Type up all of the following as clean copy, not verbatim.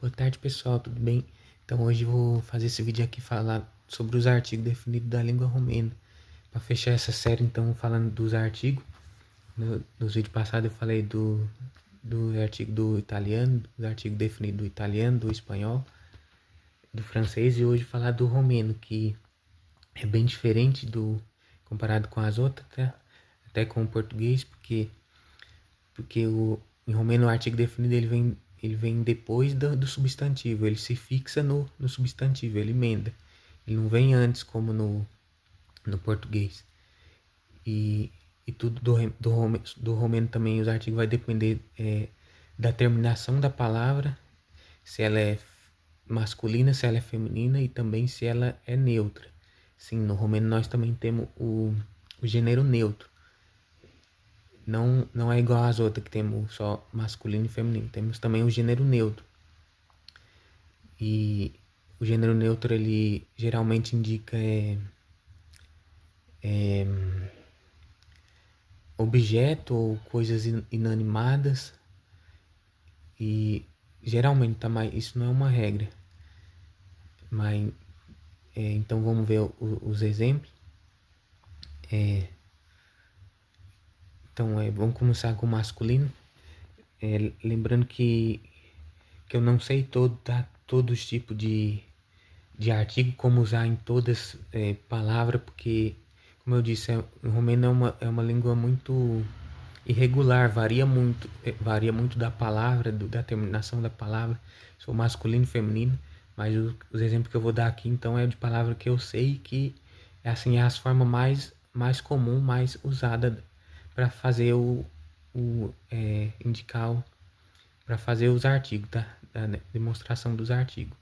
Boa tarde, pessoal, tudo bem? Então hoje eu vou fazer esse vídeo aqui falar sobre os artigos definidos da língua romena. Para fechar essa série, então, falando dos artigos. Nos vídeos passados eu falei do artigo do italiano, dos artigos definidos do italiano, do espanhol, do francês, e hoje falar do romeno, que é bem diferente comparado com as outras, tá? Até com o português, porque em romeno o artigo definido ele vem depois do substantivo, ele se fixa no substantivo, ele emenda. Ele não vem antes como no português. E, e tudo do romeno também, os artigos vai depender da terminação da palavra, se ela é masculina, se ela é feminina e também se ela é neutra. Sim, no romeno nós também temos o gênero neutro. Não é igual às outras que temos só masculino e feminino. Temos também o gênero neutro. E o gênero neutro ele geralmente indica é, objeto ou coisas inanimadas. E geralmente tá mais, isso não é uma regra. Mas então vamos ver os exemplos. Então vamos começar com o masculino. Lembrando que eu não sei todos os tipos de artigo, como usar em todas palavras, porque, como eu disse, o romeno é uma língua muito irregular, varia muito da palavra, da terminação da palavra, sou masculino e feminino, mas os exemplos que eu vou dar aqui, então, é de palavra que eu sei que assim, é as formas mais comum, mais usada para fazer indicar para fazer os artigos, tá? A demonstração dos artigos.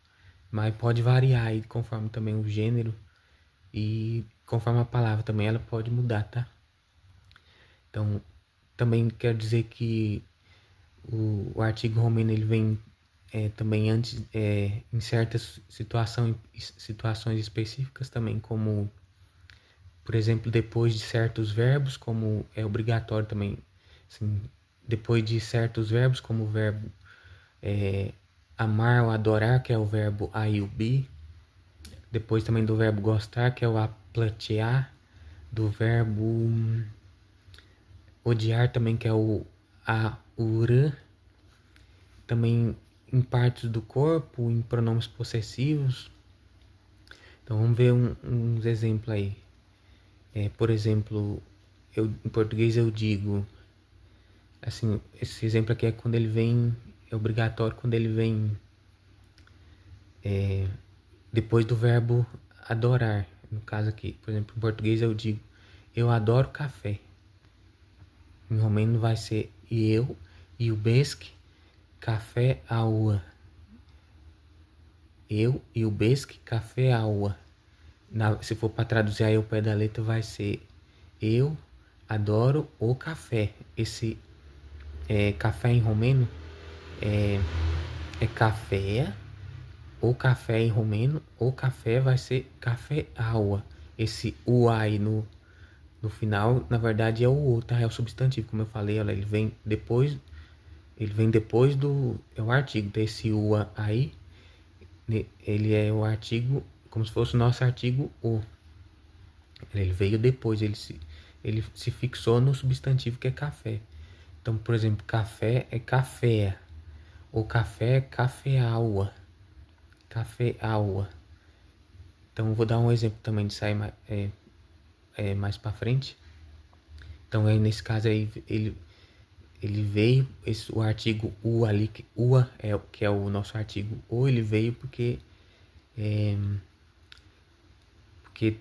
Mas pode variar aí conforme também o gênero e conforme a palavra também ela pode mudar, tá? Então, também quero dizer que o artigo romeno ele vem também antes em certas situações específicas também, como, por exemplo, depois de certos verbos, como é obrigatório também, assim, depois de certos verbos, como o verbo amar ou adorar, que é o verbo aiubi. Depois também do verbo gostar, que é o aplatear. Do verbo odiar também, que é o aura. Também em partes do corpo, em pronomes possessivos. Então vamos ver uns exemplos aí. Por exemplo, em português eu digo, assim, esse exemplo aqui é quando ele vem, é obrigatório quando ele vem depois do verbo adorar. No caso aqui, por exemplo, em português eu digo, eu adoro café. Em romeno vai ser eu iubesc café aua. Eu iubesc café aua. Se for para traduzir aí ao pé da letra vai ser eu adoro o café. Esse café em romeno é café. O café em romeno, o café vai ser café aua. Esse u aí no final, na verdade é o tá? É o substantivo, como eu falei, olha, ele vem depois é o artigo desse u aí, ele é o artigo, como se fosse o nosso artigo o. Ele veio depois, ele se fixou no substantivo que é café. Então, por exemplo, café é café, o café é cafeaua, cafeaua. Então, eu vou dar um exemplo também de sair mais para frente. Então, aí, nesse caso aí, ele veio, o artigo u ali, ua que é o nosso artigo o, ele veio porque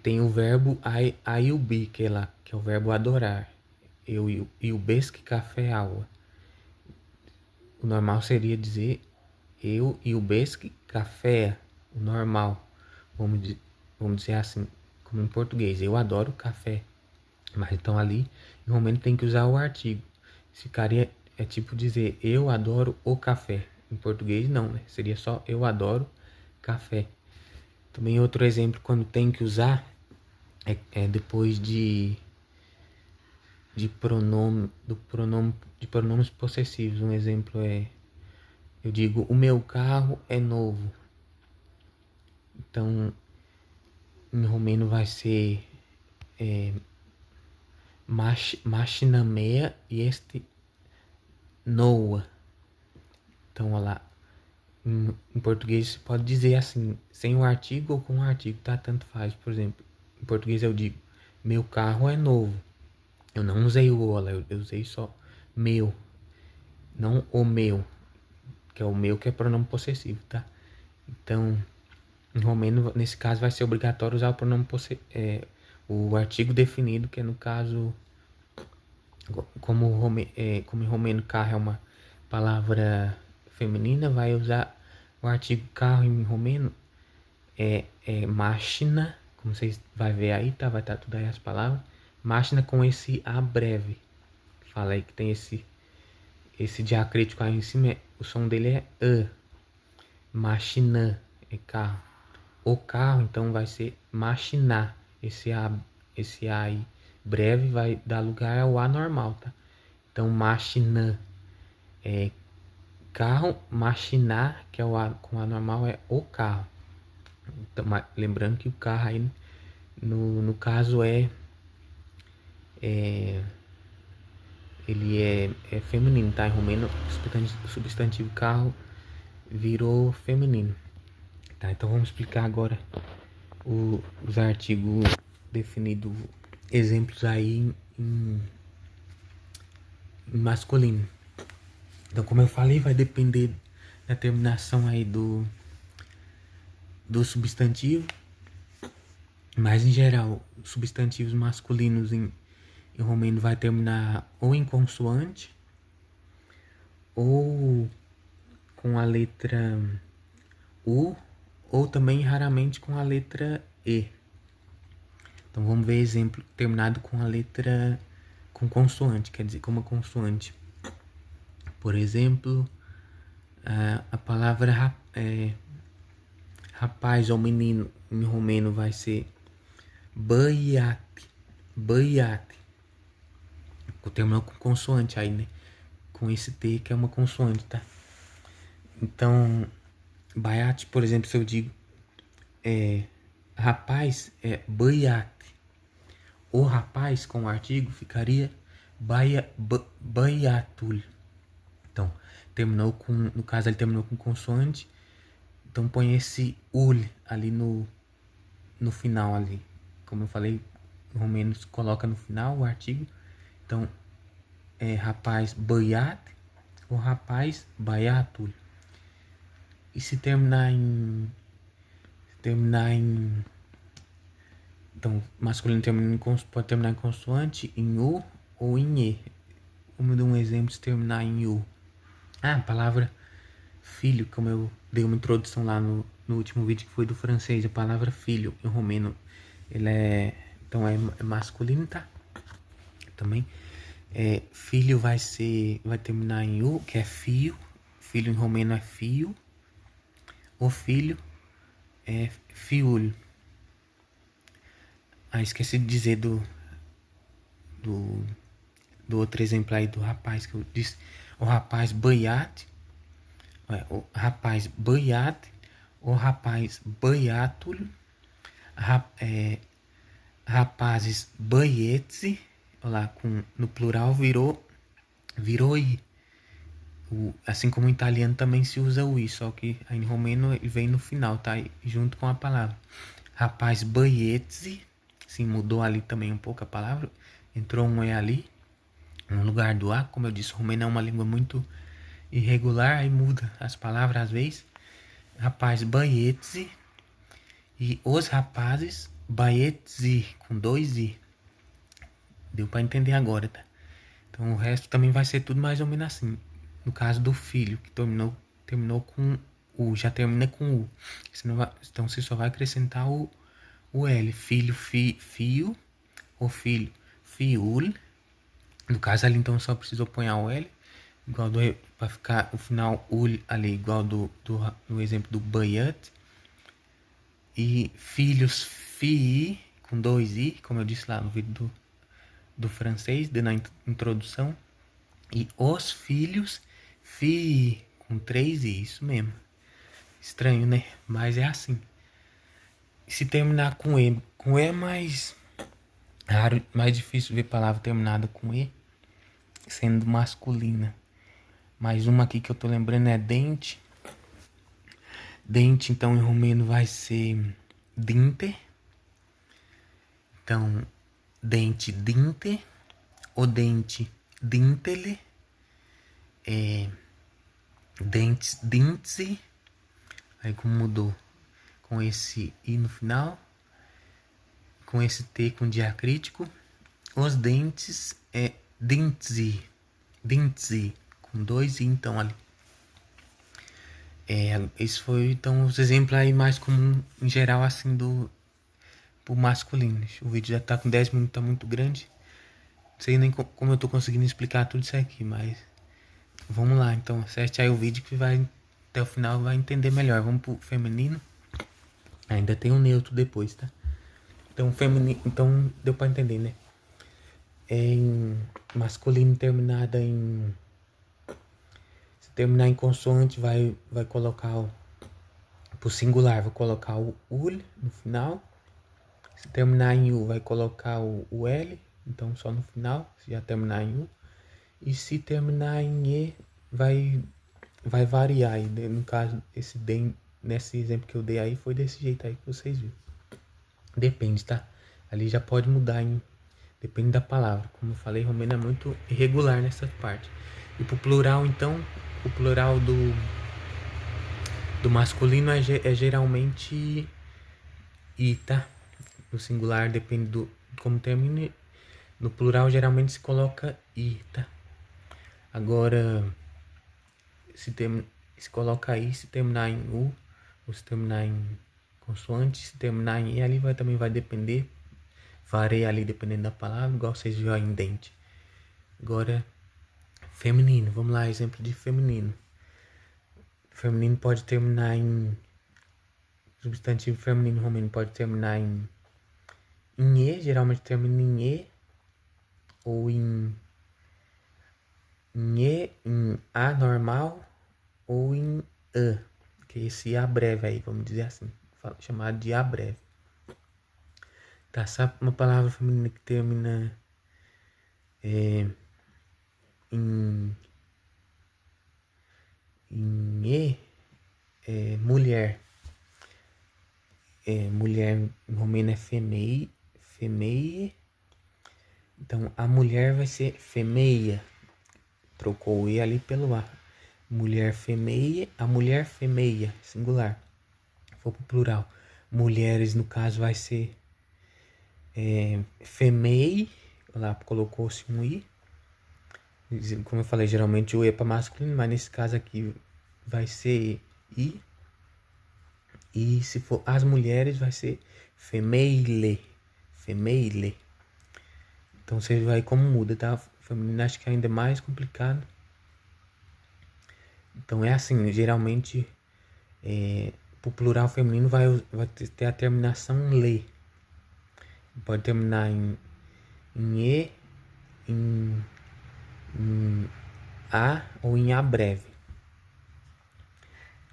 tem o verbo aiubi, que é o verbo adorar. Eu iubesc café aua. O normal seria dizer eu iubesc café, o normal. Vamos, vamos dizer assim, como em português, eu adoro café. Mas então ali, no momento tem que usar o artigo. Ficaria, tipo dizer, eu adoro o café. Em português não, né? Seria só eu adoro café. Também outro exemplo, quando tem que usar, é depois de pronomes possessivos. Um exemplo é Eu digo, o meu carro é novo. Então, em romeno vai ser máquina meia este noua. Então, olha lá. Em português você pode dizer assim, sem o artigo ou com o artigo, tá? Tanto faz. Por exemplo, em português eu digo, meu carro é novo. Eu não usei o ola, eu usei só meu. Não o meu, que é o meu que é pronome possessivo, tá? Então, em romeno, nesse caso, vai ser obrigatório usar o pronome o artigo definido, que é no caso, como em romeno carro é uma palavra feminina, vai usar o artigo carro em romeno é máquina, como vocês vai ver aí, tá? Vai estar tudo aí as palavras. Máquina com esse A breve. Fala aí que tem esse diacrítico aí em cima, o som dele é A. Máquina é carro. O carro, então, vai ser machinar. Esse A aí breve vai dar lugar ao A normal, tá? Então, máquina é carro, machinar, que é o A com A normal, é o carro. Então, lembrando que o carro aí, no caso, ele é feminino, tá? Em romeno, o substantivo carro virou feminino. Tá, então vamos explicar agora os artigos definidos, exemplos aí em masculino. Então, como eu falei, vai depender da terminação aí do substantivo, mas em geral, substantivos masculinos em romeno vai terminar ou em consoante ou com a letra U, ou também raramente com a letra E. Então vamos ver exemplo terminado com a letra com consoante, quer dizer, com uma consoante. Por exemplo, a palavra rapaz ou menino em romeno vai ser băiat, băiat. Terminou com consoante aí, né? Com esse T que é uma consoante, tá? Então, băiat, por exemplo, se eu digo rapaz, é băiat. O rapaz com o artigo ficaria băiatul. Então, terminou com, no caso ele terminou com consoante, então põe esse ul ali no final ali. Como eu falei, o romeno coloca no final o artigo. Então, rapaz băiat ou rapaz băiatul. E se terminar em então, masculino pode terminar em consoante, em U ou em E. Vamos dar um exemplo se terminar em U. A palavra filho, como eu dei uma introdução lá no último vídeo que foi do francês, a palavra filho em romeno, ele então é masculino, tá? Também filho vai terminar em U, que é fio. Filho em romeno é fio. O filho é fiul. Esqueci de dizer do outro exemplo aí do rapaz que eu disse. O rapaz băiat, o rapaz băiat, o rapaz băiatul, rapazes băieți, olha lá, no plural virou i. Assim como em italiano também se usa o i, só que aí em romeno ele vem no final, tá? Junto com a palavra. Rapaz băieți, sim, mudou ali também um pouco a palavra, entrou um e ali, no lugar do a, como eu disse, o romeno é uma língua muito irregular, aí muda as palavras às vezes. Rapaz băieți e os rapazes băieți, com 2 i. Deu para entender agora, tá? Então o resto também vai ser tudo mais ou menos assim. No caso do filho, que terminou com U, já termina com U. Então você só vai acrescentar o L. Filho, fio. O filho, fiul. No caso ali, então só precisou pôr o L. Igual para ficar o final ul ali, igual no exemplo do băiat. E filhos, fii, com 2 i, como eu disse lá no vídeo do francês, na introdução. E os filhos, fii, com 3 i, isso mesmo. Estranho, né? Mas é assim. Se terminar com E é mais raro, mais difícil ver palavra terminada com E, sendo masculina. Mais uma aqui que eu tô lembrando é dente. Dente, então, em romeno vai ser dinte. Então, dente, dinte. O dente, dintele. Dentes, dintse. Aí como mudou com esse I no final. Com esse T com diacrítico. Os dentes é dintse. Dintse. Com 2 I então ali. Esse foi então os exemplos aí mais comum em geral assim pro masculino. O vídeo já tá com 10 minutos, tá muito grande. Não sei nem como eu tô conseguindo explicar tudo isso aqui, mas vamos lá, então acerte aí o vídeo que vai até o final vai entender melhor. Vamos pro feminino. Ainda tem um neutro depois, tá? Então feminino, então deu pra entender, né? Em masculino terminada em se terminar em consoante vai colocar pro singular, vou colocar o ul no final. Se terminar em U, vai colocar o L, então só no final, se já terminar em U. E se terminar em E, vai variar aí. No caso, nesse exemplo que eu dei aí, foi desse jeito aí que vocês viram. Depende, tá? Ali já pode mudar, depende da palavra. Como eu falei, romeno é muito irregular nessa parte. E pro plural, então, o plural do masculino é geralmente I, tá? No singular depende do como termina. No plural geralmente se coloca I, tá? Agora, se coloca I, se terminar em U, ou se terminar em consoante, se terminar em I, ali também vai depender. Varia ali dependendo da palavra, igual vocês viram aí em dente. Agora, feminino. Vamos lá, exemplo de feminino. Feminino pode terminar em... Substantivo feminino romeno pode terminar em E, geralmente termina em E, ou em E, em A normal, ou em A, que é esse A breve aí, vamos dizer assim, chamado de A breve. Tá, sabe uma palavra feminina que termina em E? Mulher. Mulher em romeno é femeie. Então a mulher vai ser femeia. Trocou o E ali pelo A. Mulher femeia, a mulher femeia, singular. For pro plural. Mulheres, no caso, vai ser femei. Lá colocou-se um I. Como eu falei, geralmente o E é para masculino, mas nesse caso aqui vai ser I. E se for as mulheres, vai ser femeile. Femeile. Então você vai como muda, tá? Feminino acho que é ainda mais complicado. Então é assim, geralmente pro plural feminino vai ter a terminação le. Pode terminar em E, em A ou em A breve.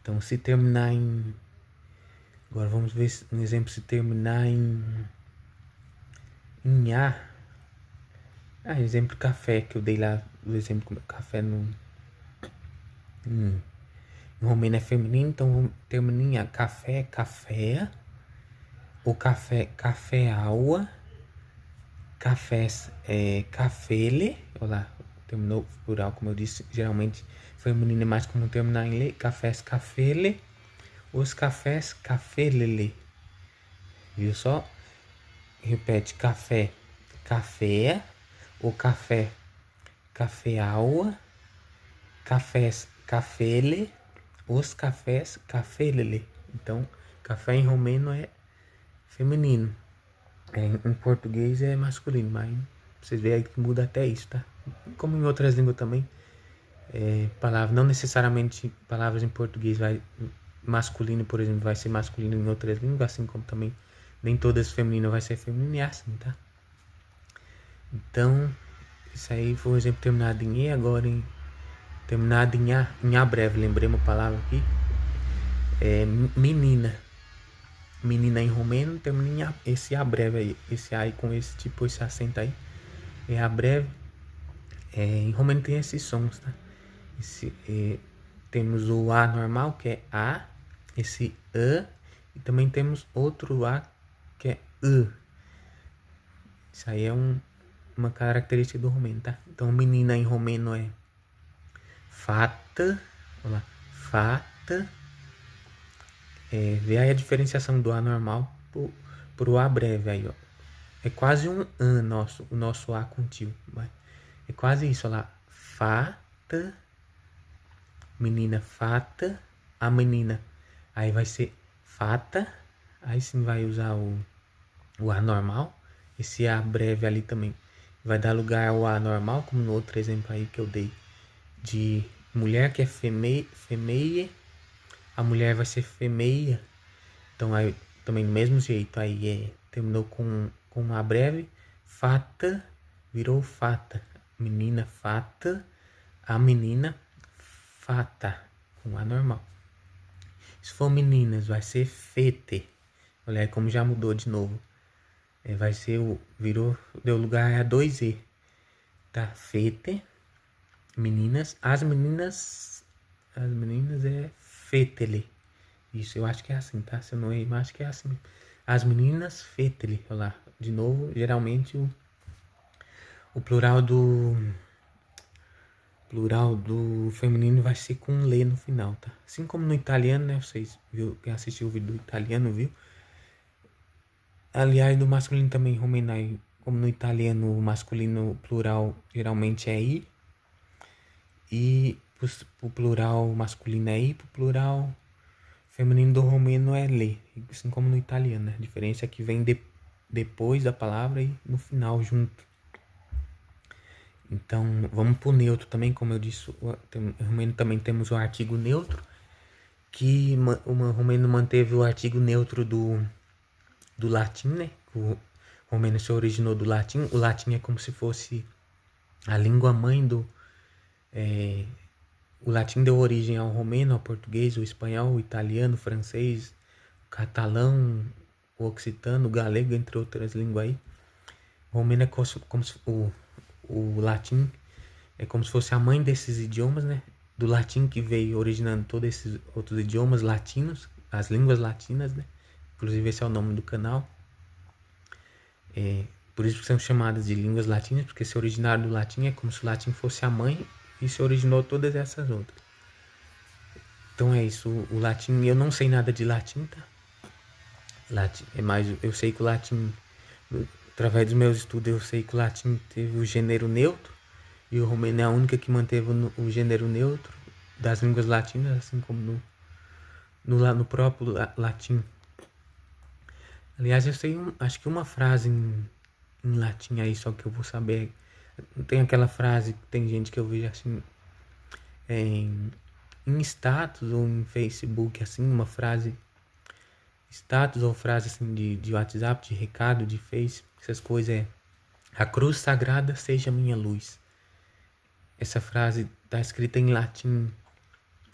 Então se terminar em... Agora vamos ver um exemplo, se terminar em A. Exemplo café, que eu dei lá, o exemplo com café no... Em romeno é feminino, então termina em A. Café, café. O café, cafeaua. Cafés, cafele. Olha lá, terminou plural, como eu disse. Geralmente feminino é mais comum terminar em le. Cafés, cafele. Os cafés, cafelele. Viu só? Repete, café, café. O café, cafeaua. Cafés, cafele. Os cafés, cafelele. Então, café em romeno é feminino. Em português é masculino, mas vocês veem aí que muda até isso, tá? Como em outras línguas também. Palavras, não necessariamente palavras em português masculino, por exemplo, vai ser masculino em outras línguas, assim como também nem todas femininas vai ser feminino, é assim, tá? Então, isso aí foi um exemplo terminado em E, agora em terminado em A breve, lembrei uma palavra aqui. Menina. Menina em romeno termina em A, esse A breve aí. Esse A aí com esse tipo, esse acento aí. É A breve. Em romeno tem esses sons, tá? Temos o A normal, que é A. Esse A. E também temos outro A, que é U. Isso aí é uma característica do romeno, tá? Então, menina em romeno é fata. Olha lá. Fata. Vê aí a diferenciação do A normal pro A breve aí, ó. É quase um an o nosso A contínuo. É quase isso, olha lá. Fata. Menina fata. A menina. Aí vai ser fata. Aí sim vai usar o A normal. Esse A breve ali também vai dar lugar ao A normal, como no outro exemplo aí que eu dei de mulher, que é femeie. A mulher vai ser femeia. Então aí também do mesmo jeito, aí terminou com A breve, fata, virou fata. Menina fata, a menina fata, com A normal. Se for meninas, vai ser fete. Olha aí como já mudou de novo. Vai ser deu lugar a 2E. Tá? Fete. Meninas. As meninas é fetele. Isso, eu acho que é assim, tá? Se eu não errei, mas acho que é assim. As meninas fetele. Olha lá. De novo, geralmente o plural do feminino vai ser com le no final, tá? Assim como no italiano, né? Vocês viu, quem assistiu o vídeo do italiano, viu? Aliás, no masculino também, romenai, como no italiano, o masculino plural geralmente é i. E o plural masculino é i, o plural feminino do romeno é le. Assim como no italiano, né? A diferença é que vem depois da palavra e no final junto. Então, vamos pro neutro também, como eu disse, no romeno também temos o artigo neutro, que o romeno manteve o artigo neutro do latim, né? O romeno se originou do latim. O latim é como se fosse a língua mãe o latim deu origem ao romeno, ao português, ao espanhol, ao italiano, francês, o catalão, o occitano, o galego, entre outras línguas aí. O romeno é como se o latim é como se fosse a mãe desses idiomas, né? Do latim que veio originando todos esses outros idiomas latinos, as línguas latinas, né? Inclusive esse é o nome do canal. Por isso que são chamadas de línguas latinas, porque se originaram do latim é como se o latim fosse a mãe e se originou todas essas outras. Então é isso, o latim, eu não sei nada de latim, tá? Latim, mas eu sei que o latim, através dos meus estudos, eu sei que o latim teve o gênero neutro e o romeno é a única que manteve o gênero neutro das línguas latinas, assim como no próprio latim. Aliás, eu sei, acho que uma frase em latim aí, só que eu vou saber. Tem aquela frase que tem gente que eu vejo assim em status ou em Facebook, assim, uma frase status ou frase assim de WhatsApp, de recado, de Face, essas coisas a cruz sagrada seja minha luz. Essa frase tá escrita em latim,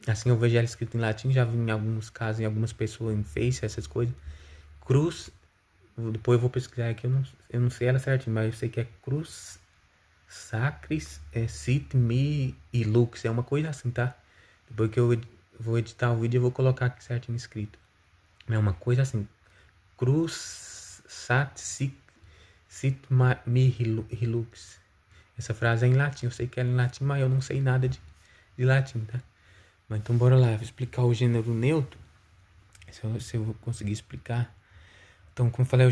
assim eu vejo ela escrita em latim, já vi em alguns casos, em algumas pessoas em Face, essas coisas. Cruz, depois eu vou pesquisar aqui, eu não sei ela certinho, mas eu sei que é cruz sacris, sit me e lux, é uma coisa assim, tá? Depois que eu vou editar o vídeo eu vou colocar aqui certinho escrito. É uma coisa assim, cruz sat sit mi hilux. Essa frase é em latim, eu sei que ela é em latim, mas eu não sei nada de latim, tá? Mas então bora lá, vou explicar o gênero neutro, se eu vou conseguir explicar. Então, como eu falei, o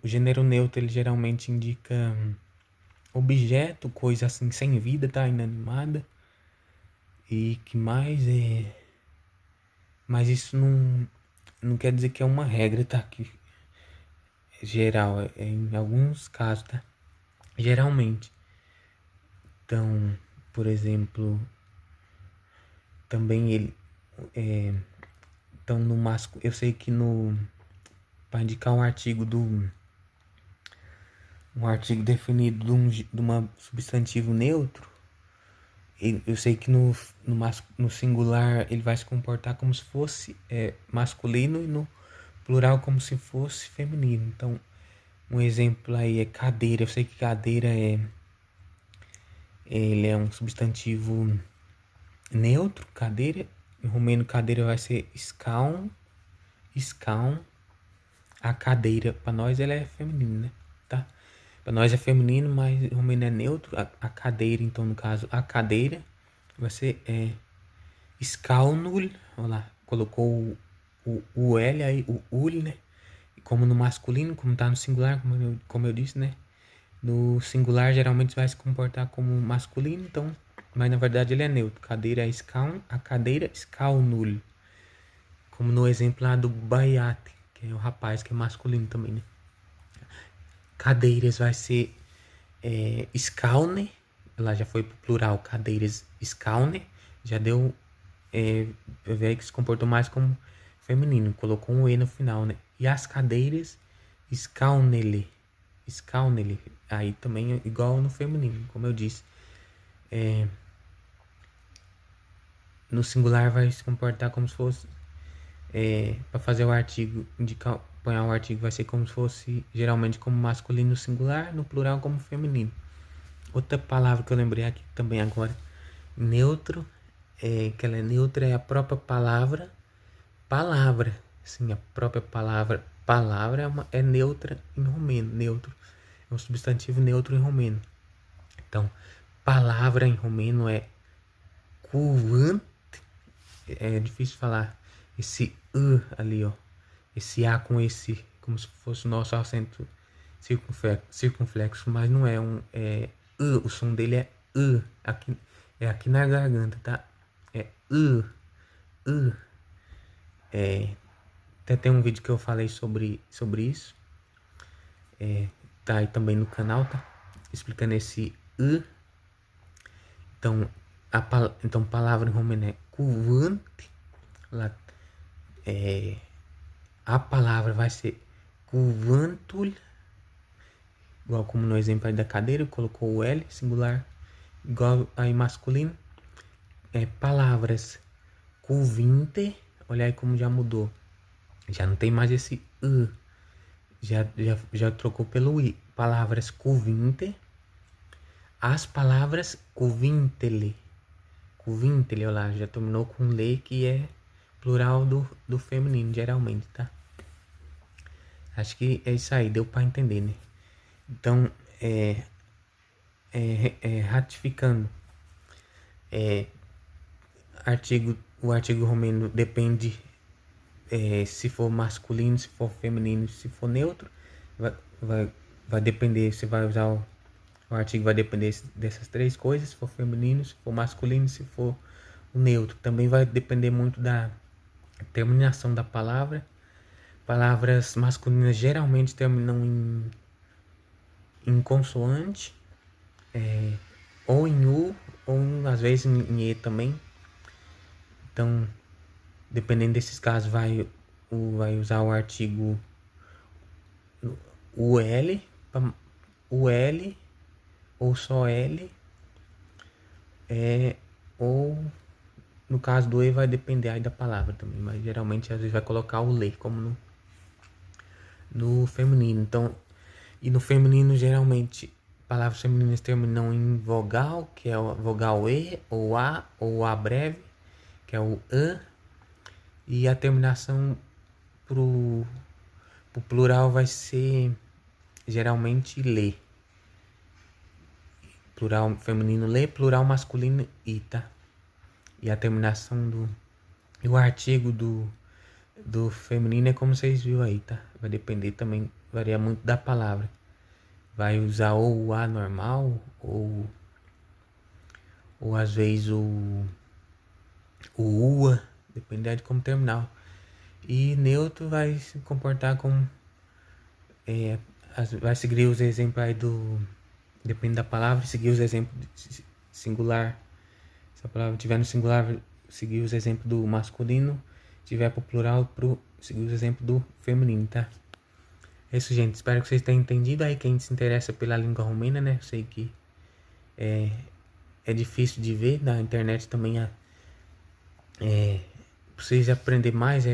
gênero neutro, ele geralmente indica objeto, coisa assim, sem vida, tá? Inanimada. E que mais é... Mas isso não quer dizer que é uma regra, tá? Que é geral, é em alguns casos, tá? Geralmente. Então, por exemplo, também ele... então, no masculino, eu sei que para indicar um artigo um artigo definido de uma substantivo neutro, Eu sei que no singular ele vai se comportar como se fosse masculino e no plural como se fosse feminino. Então, um exemplo aí é cadeira. Eu sei que cadeira ele é um substantivo neutro, cadeira. Em romeno, cadeira vai ser scaun, scaun. A cadeira, para nós, ela é feminina, né? Tá? Para nós é feminino, mas em romeno é neutro. A cadeira, então, no caso, a cadeira vai ser Skaunul, olha lá, colocou o L aí, o ul, né? Como no masculino, como tá no singular, como eu disse, né? No singular geralmente vai se comportar como masculino, então, mas na verdade ele é neutro. Cadeira é skaun, a cadeira skaunul. Como no exemplo lá do baiate, que é o rapaz, que é masculino também, né? Cadeiras vai ser skaune, lá já foi pro plural, cadeiras skaune, já deu ver que se comportou mais como feminino, colocou um E no final, né? E as cadeiras, skaunele, skaunele, aí também é igual no feminino, como eu disse. No singular vai se comportar como se fosse, para fazer o artigo, indicar, apanhar o artigo vai ser como se fosse, geralmente como masculino no singular, no plural como feminino. Outra palavra que eu lembrei aqui também agora, neutro, que ela é neutra, é a própria palavra, palavra. Sim, a própria palavra, palavra é neutra em romeno, neutro. É um substantivo neutro em romeno. Então, palavra em romeno é cuvant, é difícil falar esse ali, ó. Esse A com esse, como se fosse o nosso acento circunflexo, mas não é o som dele é aqui, aqui na garganta, tá? É até tem um vídeo que eu falei sobre isso, tá aí também no canal, tá? Explicando esse então, então palavra em romeno é cuvante, lá, a palavra vai ser cuvantul, igual como no exemplo aí da cadeira, colocou o L, singular, igual aí masculino, palavras cuvinte, olha aí como já mudou, já não tem mais esse já trocou pelo I, palavras cuvinte, as palavras cuvintele, olha lá, já terminou com le, que é plural do feminino, geralmente, tá? Acho que é isso aí, deu para entender, né? Então, ratificando, o artigo romeno depende se for masculino, se for feminino, se for neutro, vai depender, você vai usar o artigo vai depender dessas três coisas, se for feminino, se for masculino, se for neutro. Também vai depender muito da terminação da palavra. Palavras masculinas geralmente terminam em consoante, ou em U, ou às vezes em E também. Então, dependendo desses casos, vai usar o artigo UL, UL, ou só L, ou no caso do E vai depender aí da palavra também, mas geralmente às vezes vai colocar o LE, como no feminino. Então, e no feminino geralmente palavras femininas terminam em vogal, que é a vogal E, ou A breve, que é o an, e a terminação pro plural vai ser geralmente lê. Plural feminino lê, plural masculino i, tá? E a terminação e o artigo do feminino é como vocês viram aí, tá? Vai depender também, varia muito da palavra. Vai usar ou o A normal, ou às vezes o UA, dependendo de como terminar. E neutro vai se comportar como vai seguir os exemplos aí depende da palavra, seguir os exemplos singular. Se a palavra estiver no singular, seguir os exemplos do masculino. Se tiver pro plural, seguir os exemplos do feminino, tá? É isso, gente. Espero que vocês tenham entendido. Aí quem se interessa pela língua romena, né? Eu sei que é é difícil de ver, na internet também pra vocês aprender mais,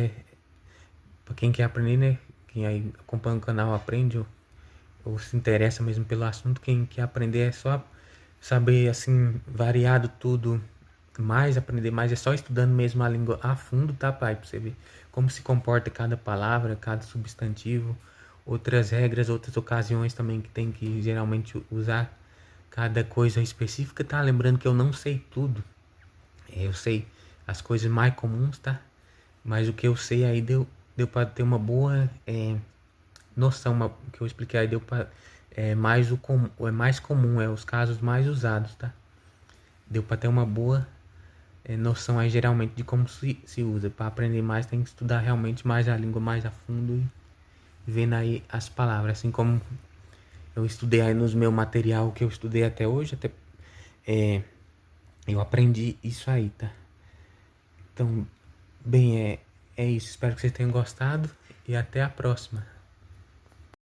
pra quem quer aprender, né? Quem aí acompanha o canal aprende ou se interessa mesmo pelo assunto, quem quer aprender é só saber assim, variado tudo mais, aprender mais, é só estudando mesmo a língua a fundo, tá, pai? Pra você ver como se comporta cada palavra, cada substantivo, outras regras, outras ocasiões também que tem que geralmente usar cada coisa específica, tá? Lembrando que eu não sei tudo, eu sei as coisas mais comuns, tá? Mas o que eu sei aí deu para ter uma boa noção, o que eu expliquei aí deu para mais mais comum, os casos mais usados, tá? Deu para ter uma boa noção aí geralmente de como se usa. Para aprender mais tem que estudar realmente mais a língua mais a fundo e vendo aí as palavras, assim como eu estudei aí nos meu material que eu estudei até hoje, até eu aprendi isso aí, tá? Então, bem, é isso. Espero que vocês tenham gostado e até a próxima.